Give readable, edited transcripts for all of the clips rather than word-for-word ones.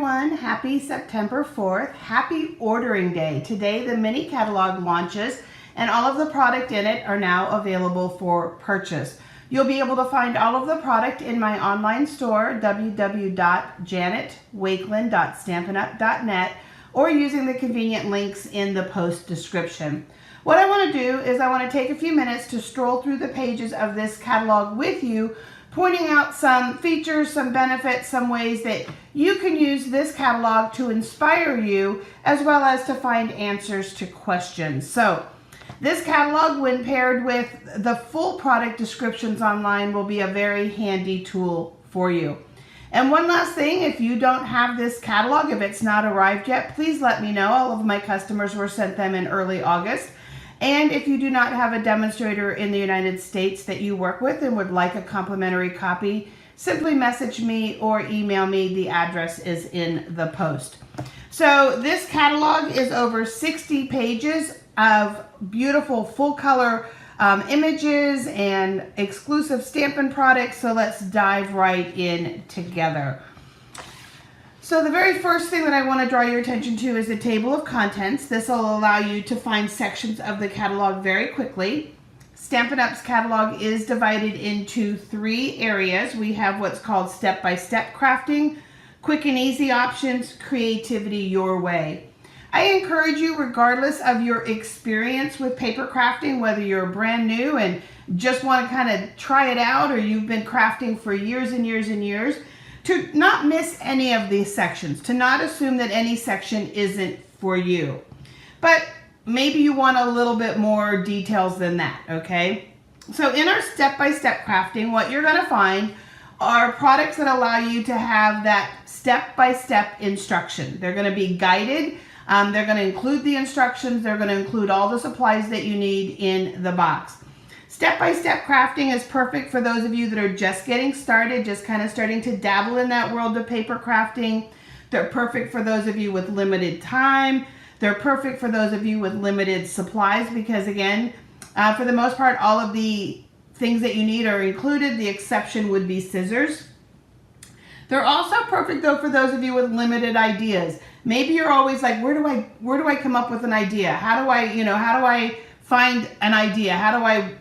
everyone. Happy September 4th. Happy ordering day. Today the mini catalog launches and all of the product in it are now available for purchase. You'll be able to find all of the product in my online store, www.janetwakeland.stampinup.net, or using the convenient links in the post description. What I want to do is I want to take a few minutes to stroll through the pages of this catalog with you, pointing out some features, some benefits, some ways that you can use this catalog to inspire you, as well as to find answers to questions. So this catalog, when paired with the full product descriptions online, will be a very handy tool for you. And one last thing, if you don't have this catalog, if it's not arrived yet, please let me know. All of my customers were sent them in early August. And if you do not have a demonstrator in the United States that you work with and would like a complimentary copy, simply message me or email me. The address is in the post. So this catalog is over 60 pages of beautiful full color images and exclusive Stampin' products. So let's dive right in together. So the very first thing that I want to draw your attention to is the table of contents. This will allow you to find sections of the catalog very quickly. Stampin' Up's catalog is divided into 3 areas. We have what's called step-by-step crafting, quick and easy options, creativity your way. I encourage you, regardless of your experience with paper crafting, whether you're brand new and just want to kind of try it out, or you've been crafting for years and years and years, to not miss any of these sections, to not assume that any section isn't for you. But maybe you want a little bit more details than that, okay? So in our step-by-step crafting, what you're gonna find are products that allow you to have that step-by-step instruction. They're gonna be guided. They're gonna include the instructions. They're gonna include all the supplies that you need in the box. Step-by-step crafting is perfect for those of you that are just getting started, just kind of starting to dabble in that world of paper crafting. They're perfect for those of you with limited time. They're perfect for those of you with limited supplies because, again, for the most part, all of the things that you need are included. The exception would be scissors. They're also perfect, though, for those of you with limited ideas. Maybe you're always like, where do I come up with an idea? How do I find an idea? How do I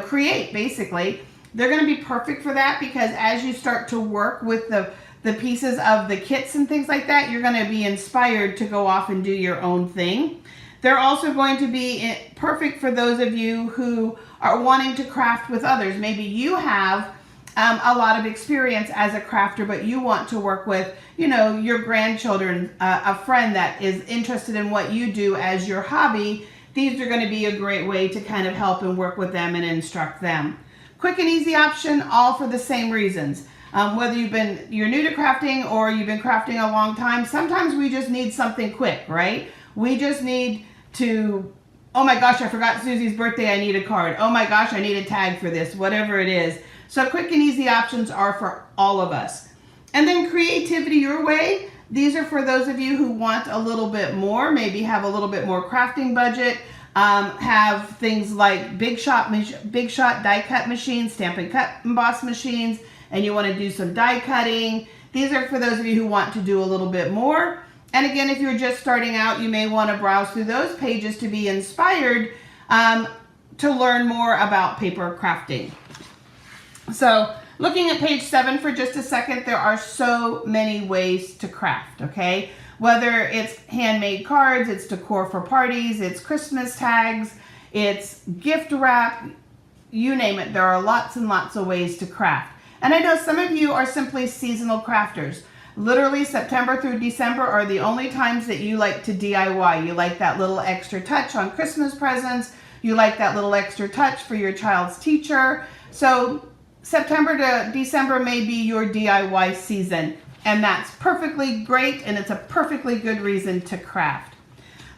create, basically? They're going to be perfect for that because as you start to work with the pieces of the kits and things like that, you're going to be inspired to go off and do your own thing. They're also going to be perfect for those of you who are wanting to craft with others. Maybe you have a lot of experience as a crafter, but you want to work with, your grandchildren, a friend that is interested in what you do as your hobby. These are going to be a great way to kind of help and work with them and instruct them. Quick and easy option, all for the same reasons. Whether you're new to crafting or you've been crafting a long time, sometimes we just need something quick, right? We just need to, oh my gosh, I forgot Susie's birthday, I need a card. Oh my gosh, I need a tag for this, whatever it is. So quick and easy options are for all of us. And then creativity your way. These are for those of you who want a little bit more, maybe have a little bit more crafting budget, have things like big shot die cut machines, Stampin' Cut emboss machines, and you want to do some die cutting. These are for those of you who want to do a little bit more. And again, if you're just starting out, you may want to browse through those pages to be inspired to learn more about paper crafting. So looking at page 7 for just a second, there are so many ways to craft, okay? Whether it's handmade cards, it's decor for parties, it's Christmas tags, it's gift wrap, you name it. There are lots and lots of ways to craft. And I know some of you are simply seasonal crafters. Literally September through December are the only times that you like to DIY. You like that little extra touch on Christmas presents. You like that little extra touch for your child's teacher. So September to December may be your DIY season, and that's perfectly great, and it's a perfectly good reason to craft.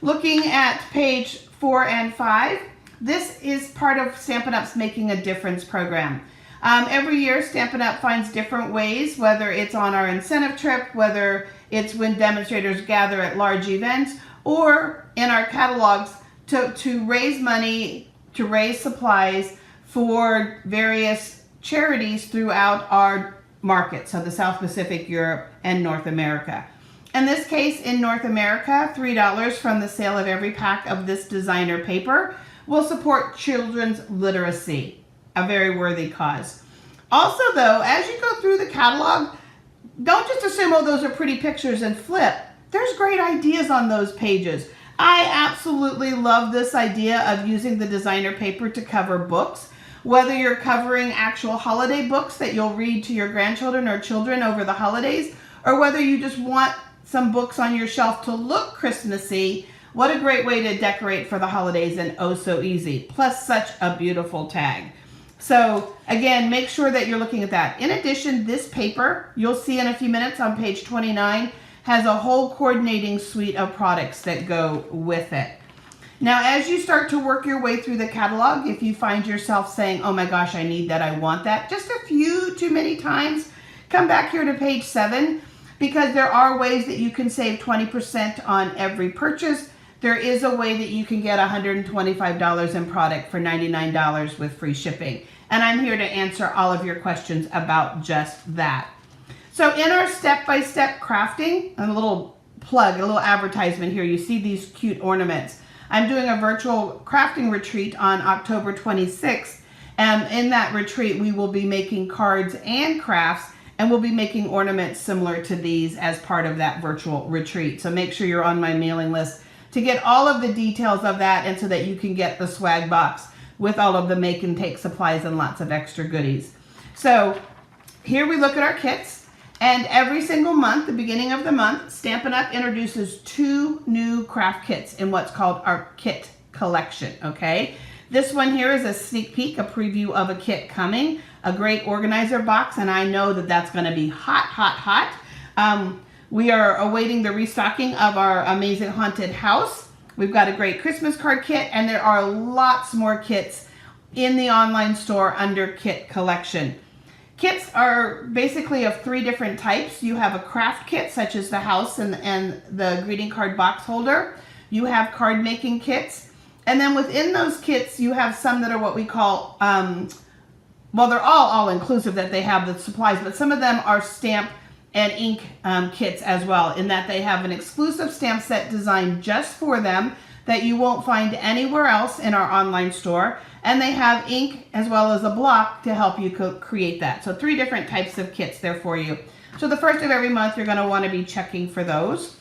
Looking at page 4 and 5, this is part of Stampin' Up's Making a Difference program. Every year, Stampin' Up finds different ways, whether it's on our incentive trip, whether it's when demonstrators gather at large events, or in our catalogs to raise money, to raise supplies for various charities throughout our market, so the South Pacific, Europe, and North America. In this case, in North America, $3 from the sale of every pack of this designer paper will support children's literacy, a very worthy cause. Also, though, as you go through the catalog, don't just assume, oh, those are pretty pictures and flip. There's great ideas on those pages. I absolutely love this idea of using the designer paper to cover books, whether you're covering actual holiday books that you'll read to your grandchildren or children over the holidays, or whether you just want some books on your shelf to look Christmassy. What a great way to decorate for the holidays, and oh so easy. Plus such a beautiful tag. So again, make sure that you're looking at that. In addition, this paper, you'll see in a few minutes on page 29, has a whole coordinating suite of products that go with it. Now, as you start to work your way through the catalog, if you find yourself saying, oh my gosh, I need that, I want that, just a few too many times, come back here to page 7, because there are ways that you can save 20% on every purchase. There is a way that you can get $125 in product for $99 with free shipping. And I'm here to answer all of your questions about just that. So in our step-by-step crafting, a little plug, a little advertisement here, you see these cute ornaments. I'm doing a virtual crafting retreat on October 26th. And in that retreat, we will be making cards and crafts, and we'll be making ornaments similar to these as part of that virtual retreat. So make sure you're on my mailing list to get all of the details of that, and so that you can get the swag box with all of the make and take supplies and lots of extra goodies. So here we look at our kits, and every single month, the beginning of the month, Stampin' Up! Introduces 2 new craft kits in what's called our kit collection, okay? This one here is a sneak peek, a preview of a kit coming, a great organizer box, and I know that that's gonna be hot, hot, hot. We are awaiting the restocking of our amazing haunted house. We've got a great Christmas card kit, and there are lots more kits in the online store under kit collection. Kits are basically of 3 different types. You have a craft kit, such as the house and the greeting card box holder. You have card making kits. And then within those kits, you have some that are what we call, well, they're all inclusive, that they have the supplies, but some of them are stamp and ink kits as well, in that they have an exclusive stamp set designed just for them that you won't find anywhere else in our online store. And they have ink as well as a block to help you create that. So 3 different types of kits there for you. So the first of every month, you're gonna wanna be checking for those.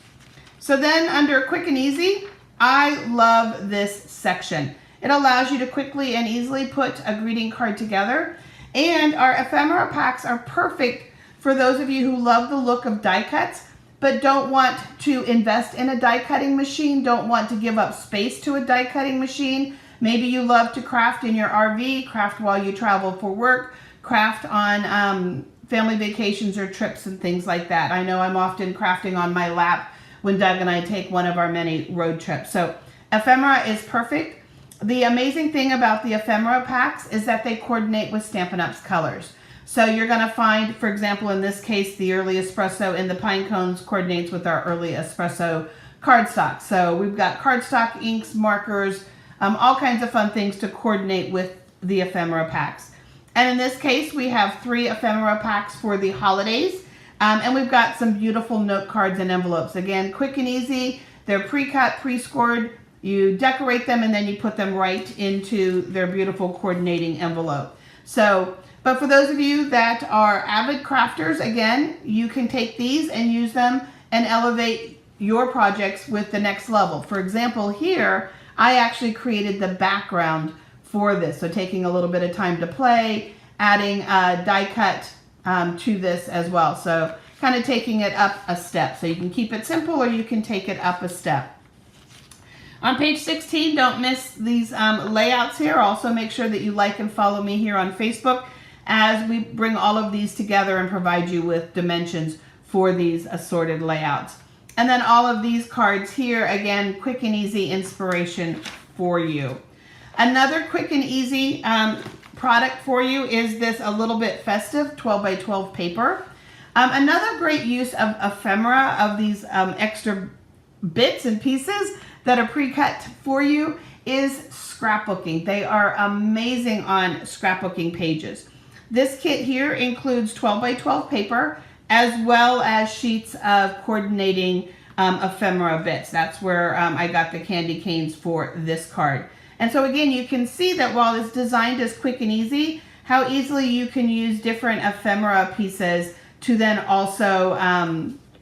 So then under Quick and Easy, I love this section. It allows you to quickly and easily put a greeting card together. And our ephemera packs are perfect for those of you who love the look of die cuts, but don't want to invest in a die cutting machine, don't want to give up space to a die cutting machine. Maybe you love to craft in your RV, craft while you travel for work, craft on family vacations or trips and things like that. I know I'm often crafting on my lap when Doug and I take one of our many road trips. So ephemera is perfect. The amazing thing about the ephemera packs is that they coordinate with Stampin' Up's colors. So you're gonna find, for example, in this case, the early espresso in the pine cones coordinates with our early espresso cardstock. So we've got cardstock, inks, markers, all kinds of fun things to coordinate with the ephemera packs. And in this case, we have 3 ephemera packs for the holidays. And we've got some beautiful note cards and envelopes. Again, quick and easy. They're pre-cut, pre-scored. You decorate them and then you put them right into their beautiful coordinating envelope. So, but for those of you that are avid crafters, again, you can take these and use them and elevate your projects with the next level. For example, here, I actually created the background for this. So taking a little bit of time to play, adding a die cut to this as well. So kind of taking it up a step. So you can keep it simple or you can take it up a step. On page 16, don't miss these layouts here. Also make sure that you like and follow me here on Facebook as we bring all of these together and provide you with dimensions for these assorted layouts. And then all of these cards here, again, quick and easy inspiration for you. Another quick and easy product for you is this a little bit festive 12 by 12 paper. Another great use of ephemera, of these extra bits and pieces that are pre-cut for you, is scrapbooking. They are amazing on scrapbooking pages. This kit here includes 12 by 12 paper. as well as sheets of coordinating ephemera bits. That's where I got the candy canes for this card. And so again, you can see that while it's designed as quick and easy, how easily you can use different ephemera pieces to then also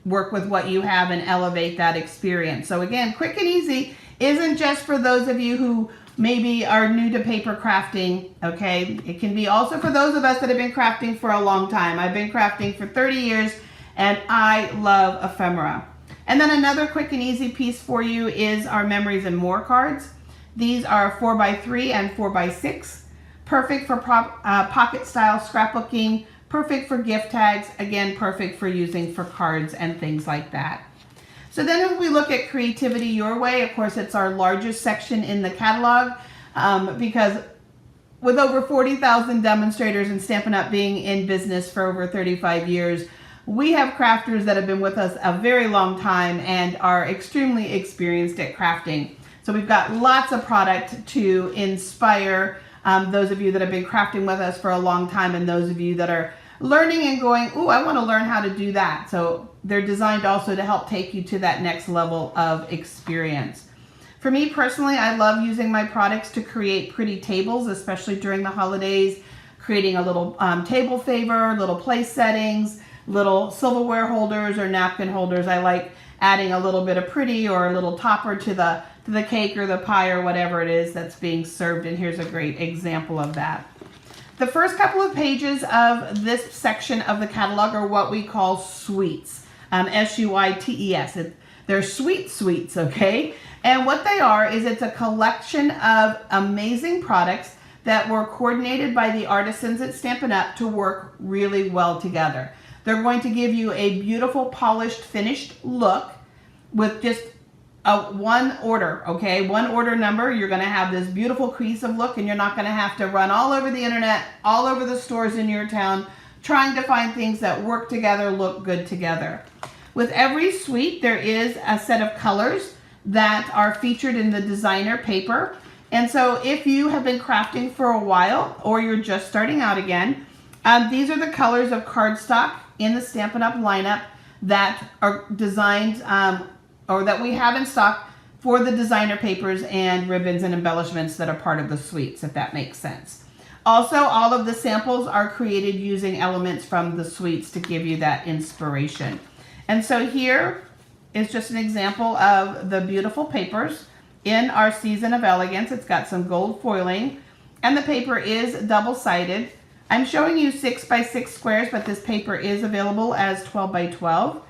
work with what you have and elevate that experience. So again, quick and easy isn't just for those of you who maybe are new to paper crafting, okay? It can be also for those of us that have been crafting for a long time. I've been crafting for 30 years and I love ephemera. And then another quick and easy piece for you is our Memories and More cards. These are 4x3 and 4x6, perfect for pocket style scrapbooking, perfect for gift tags, again, perfect for using for cards and things like that. So then if we look at Creativity Your Way, of course, it's our largest section in the catalog because with over 40,000 demonstrators and Stampin' Up! Being in business for over 35 years, we have crafters that have been with us a very long time and are extremely experienced at crafting. So we've got lots of product to inspire those of you that have been crafting with us for a long time and those of you that are learning and going, ooh, I want to learn how to do that. So they're designed also to help take you to that next level of experience. For me personally, I love using my products to create pretty tables, especially during the holidays, creating a little table favor, little place settings, little silverware holders or napkin holders. I like adding a little bit of pretty or a little topper to the cake or the pie or whatever it is that's being served. And here's a great example of that. The first couple of pages of this section of the catalog are what we call suites, S-U-I-T-E-S. They're suites, okay? And what they are is it's a collection of amazing products that were coordinated by the artisans at Stampin' Up! To work really well together. They're going to give you a beautiful, polished, finished look with just one order, okay? One order number. You're going to have this beautiful cohesive look and you're not going to have to run all over the internet, all over the stores in your town, trying to find things that work together, look good together. With every suite, there is a set of colors that are featured in the designer paper. And so if you have been crafting for a while or you're just starting out again, these are the colors of cardstock in the Stampin' Up! Lineup that are designed or that we have in stock for the designer papers and ribbons and embellishments that are part of the suites, if that makes sense. Also, all of the samples are created using elements from the suites to give you that inspiration. And so here is just an example of the beautiful papers in our Season of Elegance. It's got some gold foiling and the paper is double-sided. I'm showing you 6x6 squares, but this paper is available as 12x12.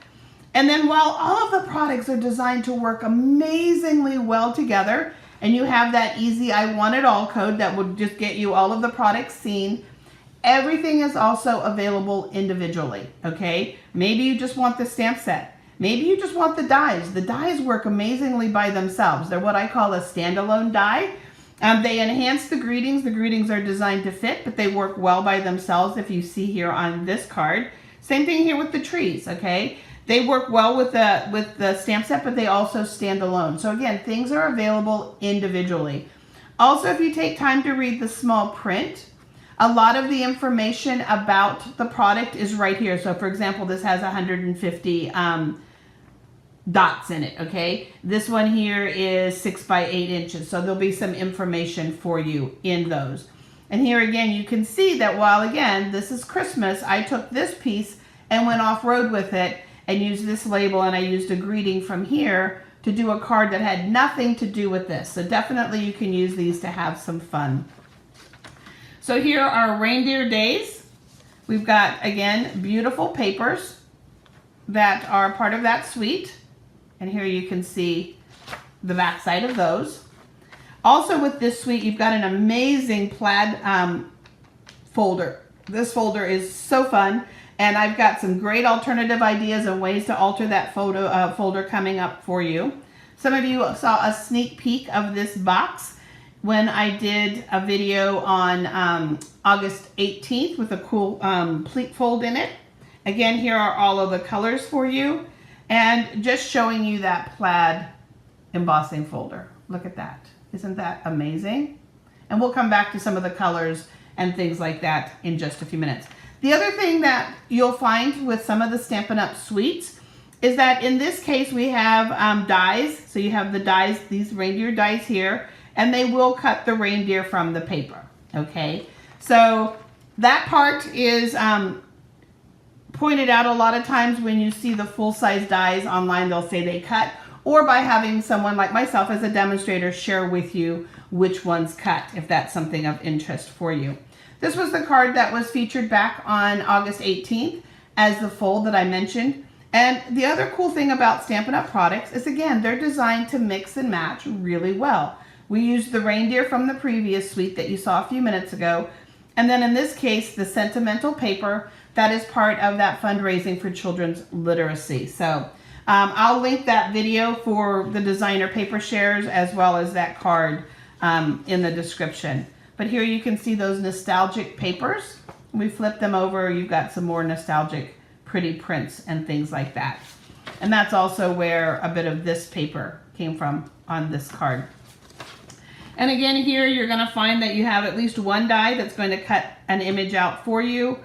And then while all of the products are designed to work amazingly well together, and you have that easy I want it all code that would just get you all of the products seen, everything is also available individually, okay? Maybe you just want the stamp set. Maybe you just want the dies. The dies work amazingly by themselves. They're what I call a standalone die. They enhance the greetings. The greetings are designed to fit, but they work well by themselves if you see here on this card. Same thing here with the trees, okay? They work well with the stamp set, but they also stand alone. So again, things are available individually. Also, if you take time to read the small print, a lot of the information about the product is right here. So for example, this has 150 dots in it, okay? This one here is 6 by 8 inches. So there'll be some information for you in those. And here again, you can see that while again, this is Christmas, I took this piece and went off-road with it and used this label, and I used a greeting from here to do a card that had nothing to do with this. So definitely you can use these to have some fun. So here are Reindeer Days. We've got, again, beautiful papers that are part of that suite. And here you can see the back side of those. Also with this suite, you've got an amazing plaid folder. This folder is so fun. And I've got some great alternative ideas and ways to alter that folder coming up for you. Some of you saw a sneak peek of this box when I did a video on August 18th with a cool pleat fold in it. Again, here are all of the colors for you. And just showing you that plaid embossing folder. Look at that. Isn't that amazing? And we'll come back to some of the colors and things like that in just a few minutes. The other thing that you'll find with some of the Stampin' Up! Suites is that in this case we have dies. So you have the dies, these reindeer dies here, and they will cut the reindeer from the paper, okay? So that part is pointed out a lot of times when you see the full-size dies online, they'll say they cut, or by having someone like myself as a demonstrator share with you which ones cut, if that's something of interest for you. This was the card that was featured back on August 18th as the fold that I mentioned. And the other cool thing about Stampin' Up! Products is, again, they're designed to mix and match really well. We used the reindeer from the previous suite that you saw a few minutes ago. And then in this case, the sentimental paper that is part of that fundraising for children's literacy. So I'll link that video for the designer paper shares as well as that card in the description. But here you can see those nostalgic papers. We flip them over, you've got some more nostalgic pretty prints and things like that. And that's also where a bit of this paper came from on this card. And again, here you're going to find that you have at least one die that's going to cut an image out for you.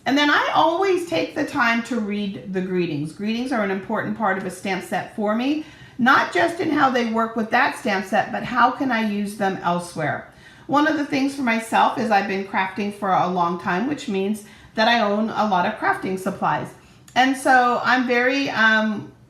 And then I always take the time to read the greetings. Greetings are an important part of a stamp set for me, not just in how they work with that stamp set, but how can I use them elsewhere. One of the things for myself is I've been crafting for a long time, which means that I own a lot of crafting supplies. And so I'm very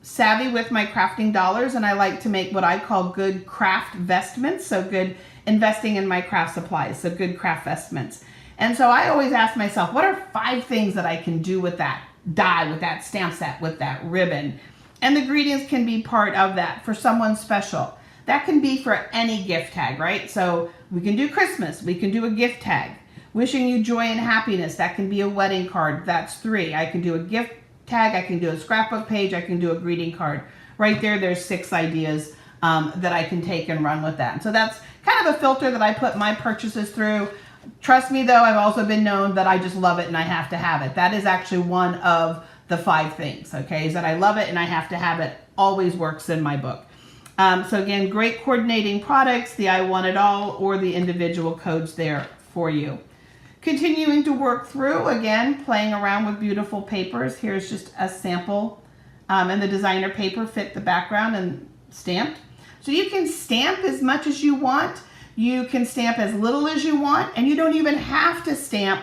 savvy with my crafting dollars, and I like to make what I call good craft vestments, so good investing in my craft supplies, so good craft vestments. And so I always ask myself, what are 5 things that I can do with that die, with that stamp set, with that ribbon? And the greetings can be part of that for someone special. That can be for any gift tag, right? So we can do Christmas, we can do a gift tag. Wishing you joy and happiness, that can be a wedding card, that's 3. I can do a gift tag, I can do a scrapbook page, I can do a greeting card. Right there, there's 6 ideas that I can take and run with that. And so that's kind of a filter that I put my purchases through. Trust me though, I've also been known that I just love it and I have to have it. That is actually one of the 5 things, okay, is that I love it and I have to have it. Always works in my book. So again, great coordinating products, the I Want It All or the individual codes there for you. Continuing to work through, again, playing around with beautiful papers. Here's just a sample, and the designer paper fit the background and stamped. So you can stamp as much as you want. You can stamp as little as you want, and you don't even have to stamp,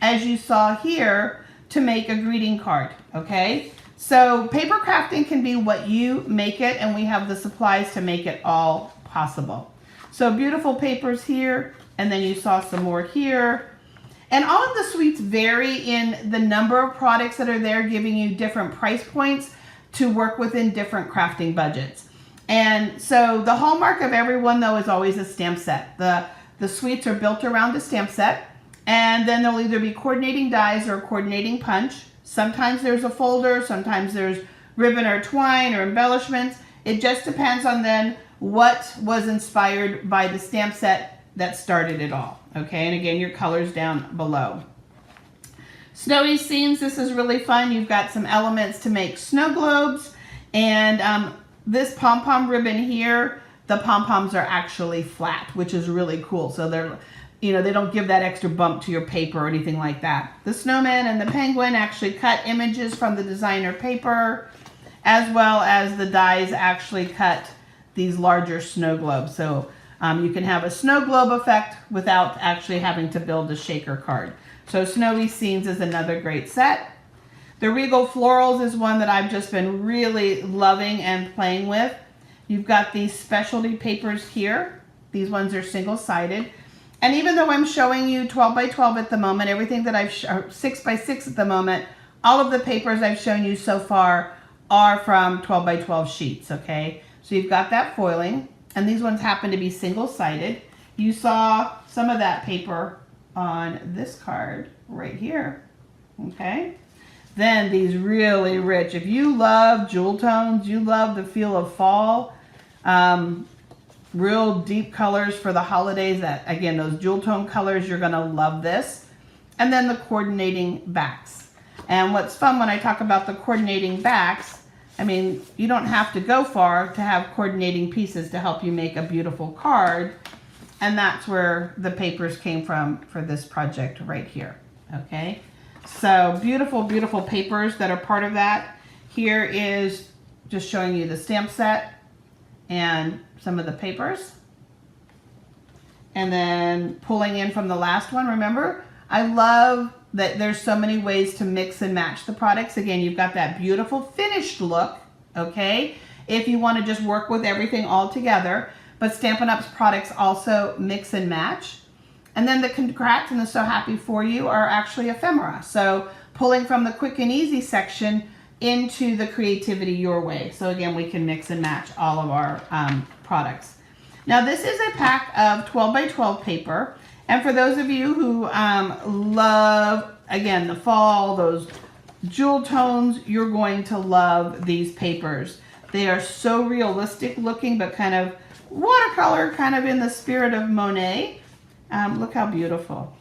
as you saw here, to make a greeting card, okay? So paper crafting can be what you make it, and we have the supplies to make it all possible. So beautiful papers here, and then you saw some more here. And all of the suites vary in the number of products that are there, giving you different price points to work within different crafting budgets. And so the hallmark of everyone, though, is always a stamp set. The suites are built around a stamp set, and then there'll either be coordinating dies or a coordinating punch. Sometimes there's a folder, sometimes there's ribbon or twine or embellishments. It just depends on then what was inspired by the stamp set that started it all. Okay, and again, your colors down below. Snowy scenes, this is really fun. You've got some elements to make snow globes, and this pom-pom ribbon here, the pom-poms are actually flat, which is really cool. So they're, you know, they don't give that extra bump to your paper or anything like that. The snowman and the penguin actually cut images from the designer paper, as well as the dies actually cut these larger snow globes. So you can have a snow globe effect without actually having to build a shaker card. So Snowy Scenes is another great set. The Regal Florals is one that I've just been really loving and playing with. You've got these specialty papers here. These ones are single-sided. And even though I'm showing you 12 by 12 at the moment, everything that I've 6 by 6 at the moment, all of the papers I've shown you so far are from 12 by 12 sheets, okay? So you've got that foiling. And these ones happen to be single-sided. You saw some of that paper on this card right here, okay? Then these really rich, if you love jewel tones, you love the feel of fall, real deep colors for the holidays, that again, those jewel tone colors, you're gonna love this. And then the coordinating backs. And what's fun when I talk about the coordinating backs, I mean, you don't have to go far to have coordinating pieces to help you make a beautiful card. And that's where the papers came from for this project right here, okay? So beautiful, beautiful papers that are part of that. Here is just showing you the stamp set and some of the papers. And then pulling in from the last one, remember, I love that there's so many ways to mix and match the products. Again, you've got that beautiful finished look, okay? If you want to just work with everything all together, but Stampin' Up's products also mix and match. And then the congrats and the so happy for you are actually ephemera. So pulling from the quick and easy section into the creativity your way. So again, we can mix and match all of our products. Now this is a pack of 12 by 12 paper. And for those of you who love, again, the fall, those jewel tones, you're going to love these papers. They are so realistic looking, but kind of watercolor, kind of in the spirit of Monet. Look how beautiful,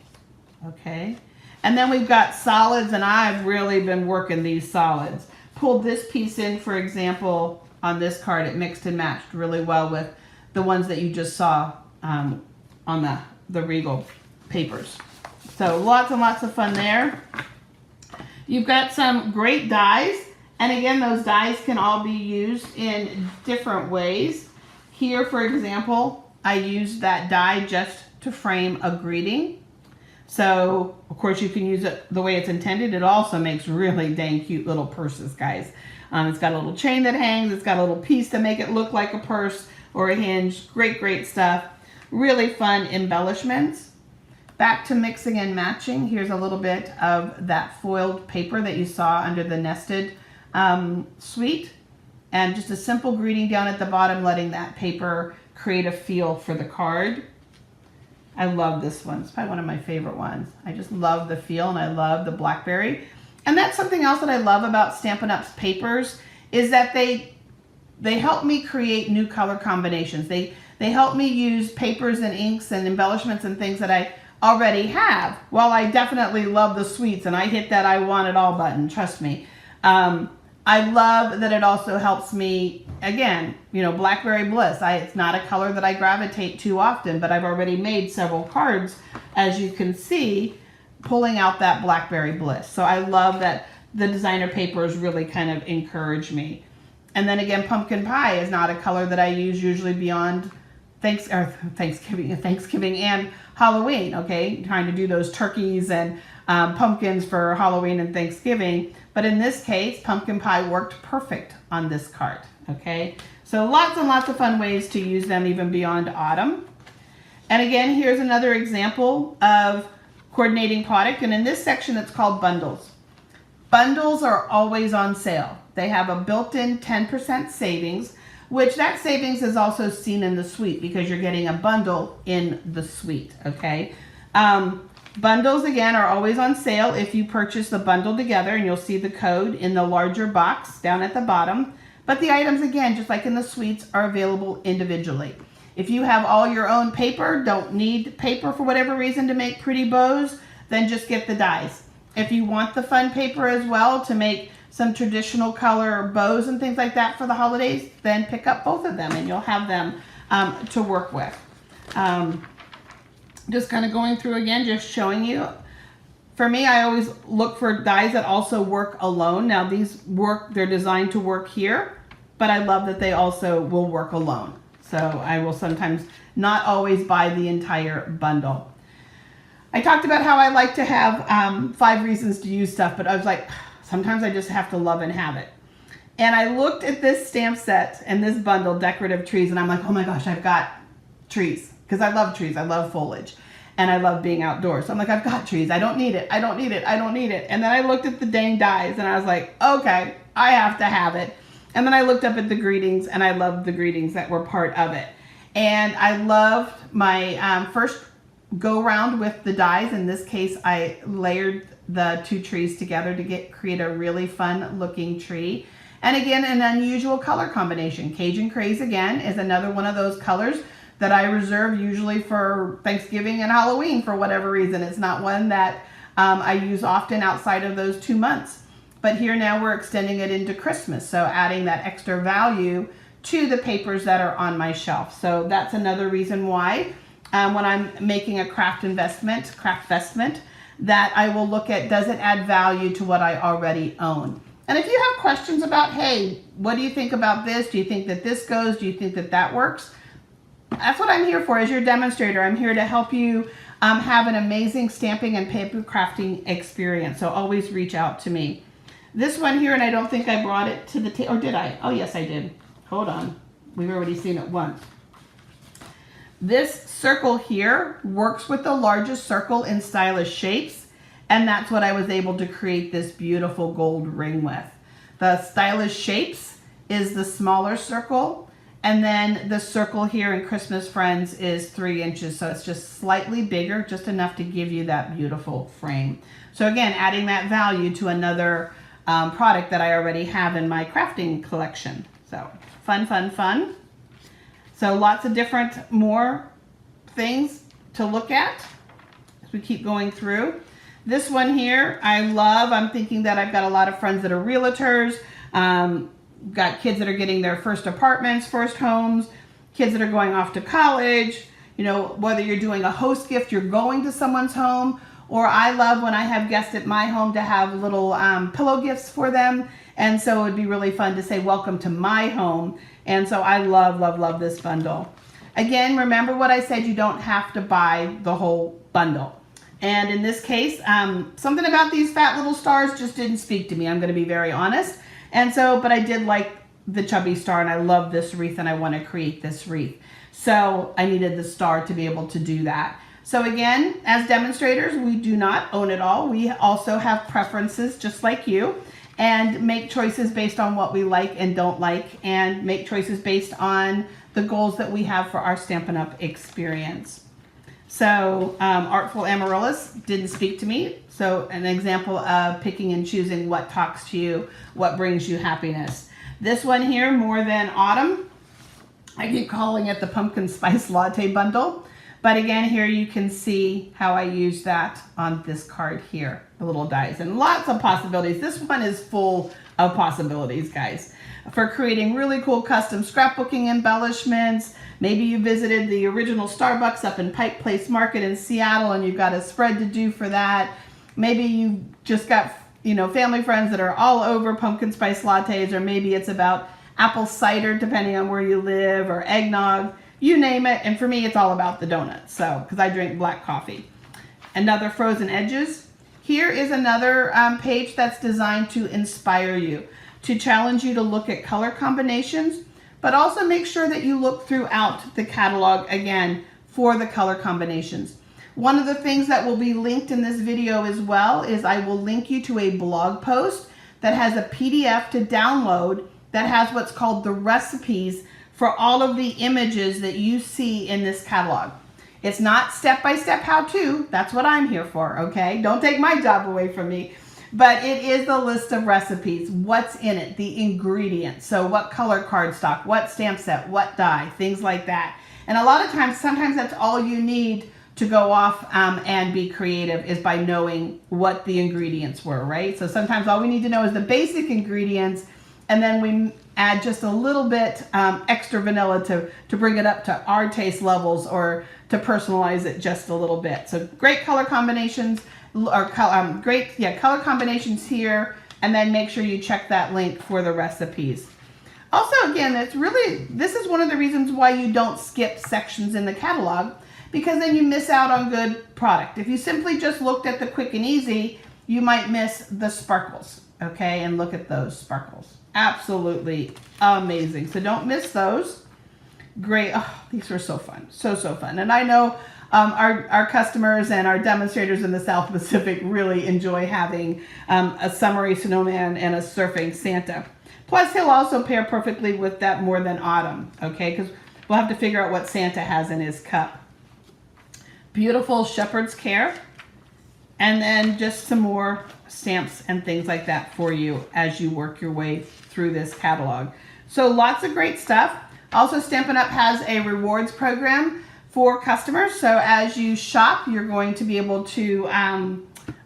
okay? And then we've got solids, and I've really been working these solids. Pulled this piece in, for example, on this card. It mixed and matched really well with the ones that you just saw on the Regal papers. So lots and lots of fun there. You've got some great dies, and again, those dies can all be used in different ways. Here, for example, I used that die just to frame a greeting. So, of course, you can use it the way it's intended. It also makes really dang cute little purses, guys. It's got a little chain that hangs. It's got a little piece to make it look like a purse or a hinge. Great, great stuff. Really fun embellishments. Back to mixing and matching. Here's a little bit of that foiled paper that you saw under the nested suite. And just a simple greeting down at the bottom, letting that paper create a feel for the card. I love this one. It's probably one of my favorite ones. I just love the feel, and I love the blackberry. And that's something else that I love about Stampin' Up's papers, is that they help me create new color combinations. They help me use papers and inks and embellishments and things that I already have. While I definitely love the suites, and I hit that I want it all button, trust me. I love that it also helps me, again, you know, Blackberry Bliss. It's not a color that I gravitate to often, but I've already made several cards, as you can see, pulling out that Blackberry Bliss. So I love that the designer papers really kind of encourage me. And then again, pumpkin pie is not a color that I use usually beyond Thanksgiving and Halloween, okay? Trying to do those turkeys and pumpkins for Halloween and Thanksgiving. But in this case, pumpkin pie worked perfect on this card, okay? So lots and lots of fun ways to use them even beyond autumn. And again, here's another example of coordinating product. And in this section, it's called bundles. Bundles are always on sale. They have a built-in 10% savings, which that savings is also seen in the suite because you're getting a bundle in the suite, okay? Bundles, again, are always on sale if you purchase the bundle together, and you'll see the code in the larger box down at the bottom. But the items, again, just like in the suites, are available individually. If you have all your own paper, don't need paper for whatever reason to make pretty bows, then just get the dies. If you want the fun paper as well to make some traditional color bows and things like that for the holidays, then pick up both of them and you'll have them to work with. Just kind of going through again, just showing you. For me, I always look for dies that also work alone. Now these work, they're designed to work here, but I love that they also will work alone. So I will sometimes not always buy the entire bundle. I talked about how I like to have 5 reasons to use stuff, but I was like, sometimes I just have to love and have it. And I looked at this stamp set and this bundle, Decorative Trees, and I'm like, oh my gosh, I've got trees. Because I love trees, I love foliage, and I love being outdoors. So I'm like, I've got trees, I don't need it, I don't need it, I don't need it. And then I looked at the dang dies and I was like, okay, I have to have it. And then I looked up at the greetings, and I loved the greetings that were part of it. And I loved my first go round with the dies. In this case, I layered the 2 trees together to create a really fun looking tree. And again, an unusual color combination. Cajun Craze, again, is another one of those colors that I reserve usually for Thanksgiving and Halloween for whatever reason. It's not one that I use often outside of those 2 months. But here now we're extending it into Christmas, so adding that extra value to the papers that are on my shelf. So that's another reason why when I'm making a craft vestment, that I will look at, does it add value to what I already own? And if you have questions about, hey, what do you think about this? Do you think that this goes? Do you think that that works? That's what I'm here for as your demonstrator. I'm here to help you have an amazing stamping and paper crafting experience. So always reach out to me. This one here, and I don't think I brought it to the table, or did I? Oh, yes, I did. Hold on. We've already seen it once. This circle here works with the largest circle in stylish shapes, and that's what I was able to create this beautiful gold ring with. The stylish shapes is the smaller circle, and then the circle here in Christmas Friends is 3 inches, so it's just slightly bigger, just enough to give you that beautiful frame. So again, adding that value to another product that I already have in my crafting collection. So fun, fun, fun. So lots of different more things to look at as we keep going through. This one here, I love. I'm thinking that I've got a lot of friends that are realtors, got kids that are getting their first apartments, first homes, kids that are going off to college, you know, whether you're doing a host gift, you're going to someone's home, or I love when I have guests at my home to have little pillow gifts for them. And so it would be really fun to say, welcome to my home. And so I love, love, love this bundle. Again, remember what I said, you don't have to buy the whole bundle. And in this case, something about these fat little stars just didn't speak to me. I'm going to be very honest. And so, but I did like the chubby star, and I love this wreath, and I want to create this wreath. So I needed the star to be able to do that. So again, as demonstrators, we do not own it all. We also have preferences just like you, and make choices based on what we like and don't like, and make choices based on the goals that we have for our Stampin' Up! Experience. So Artful Amaryllis didn't speak to me. So an example of picking and choosing what talks to you, what brings you happiness. This one here, More Than Autumn. I keep calling it the Pumpkin Spice Latte Bundle. But again, here you can see how I use that on this card here, the little dies, and lots of possibilities. This one is full of possibilities, guys, for creating really cool custom scrapbooking embellishments. Maybe you visited the original Starbucks up in Pike Place Market in Seattle and you've got a spread to do for that. Maybe you just got, you know, family friends that are all over pumpkin spice lattes, or maybe it's about apple cider, depending on where you live, or eggnog. You name it, and for me, it's all about the donuts, so, because I drink black coffee. Another Frozen Edges. Here is another page that's designed to inspire you, to challenge you to look at color combinations, but also make sure that you look throughout the catalog, again, for the color combinations. One of the things that will be linked in this video as well is I will link you to a blog post that has a PDF to download that has what's called the recipes for all of the images that you see in this catalog. It's not step-by-step how-to. That's what I'm here for, okay? Don't take my job away from me. But it is the list of recipes, what's in it, the ingredients. So what color cardstock, what stamp set, what die, things like that. And a lot of times, sometimes that's all you need to go off and be creative, is by knowing what the ingredients were, right? So sometimes all we need to know is the basic ingredients, and then we add just a little bit extra vanilla to bring it up to our taste levels, or to personalize it just a little bit. So great color combinations, or color combinations here, and then make sure you check that link for the recipes. Also, again, this is one of the reasons why you don't skip sections in the catalog, because then you miss out on good product. If you simply just looked at the quick and easy, you might miss the sparkles, okay? And look at those sparkles. Absolutely amazing. So don't miss those. Great. Oh, these were so fun. So fun. And I know our customers and our demonstrators in the South Pacific really enjoy having a summery snowman and a surfing Santa. Plus, he'll also pair perfectly with that More Than Autumn, okay? Because we'll have to figure out what Santa has in his cup. Beautiful Shepherd's Care. And then just some more stamps and things like that for you as you work your way through this catalog. So lots of great stuff. Also, Stampin' Up! Has a rewards program for customers. So as you shop, you're going to be able to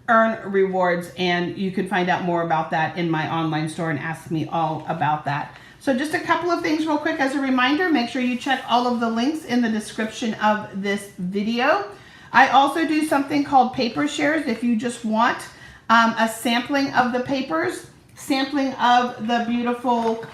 earn rewards, and you can find out more about that in my online store and ask me all about that. So just a couple of things real quick as a reminder. Make sure you check all of the links in the description of this video. I also do something called paper shares if you just want a sampling of the papers, sampling of the beautiful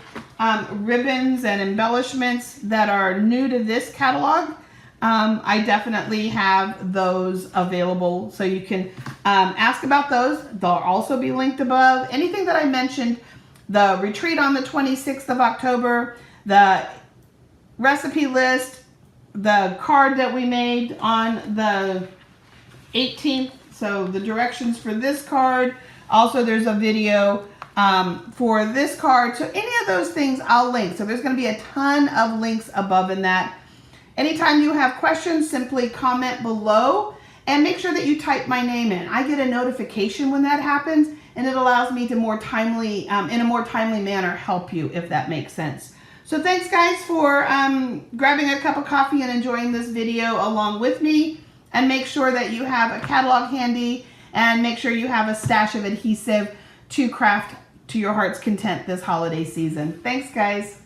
ribbons and embellishments that are new to this catalog. I definitely have those available, so you can ask about those. They'll also be linked above. Anything that I mentioned, the retreat on the 26th of October, the recipe list, the card that we made on the 18th, so the directions for this card. Also, there's a video for this card. So any of those things I'll link. So there's going to be a ton of links above in that. Anytime you have questions, simply comment below and make sure that you type my name in. I get a notification when that happens, and it allows me to more timely, in a more timely manner, help you, if that makes sense. So thanks guys for grabbing a cup of coffee and enjoying this video along with me. And make sure that you have a catalog handy, and make sure you have a stash of adhesive to craft to your heart's content this holiday season. Thanks guys.